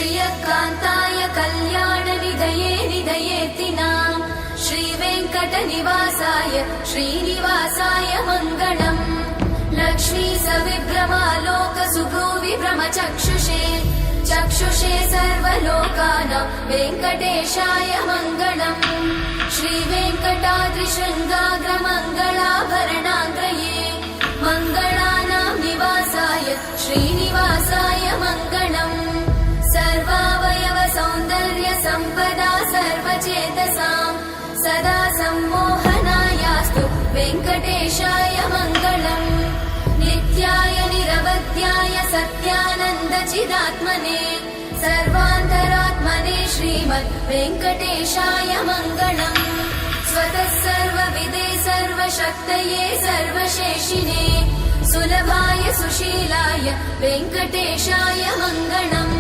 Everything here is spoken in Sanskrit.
श्रियकान्ताय कल्याणनिधये निधयेतिनाम् श्रीवेङ्कटनिवासाय श्रीनिवासाय मङ्गलम् लक्ष्मी सविभ्रमालोक सुभ्रूविभ्रमचक्षुषे चक्षुषे सर्वलोकानां वेङ्कटेशाय मङ्गलम् श्रीवेङ्कटाद्रिशृङ्गाग्रमङ्गलाभरणाङ्गये मङ्गलानां निवासाय श्रीनिवासाय मङ्गलम् सर्वावयव सौन्दर्य सम्पदा सर्वचेतसां सदा सम्मोहनायास्तु वेङ्कटेशाय मङ्गलम् नित्याय निरवध्याय सत्यानन्दचिदात्मने सर्वान्तरात्मने श्रीमद् वेङ्कटेशाय मङ्गलम् स्वतः सर्वविदे सर्वशक्तये सर्वशेषिने सुलभाय सुशीलाय वेङ्कटेशाय मङ्गलम्।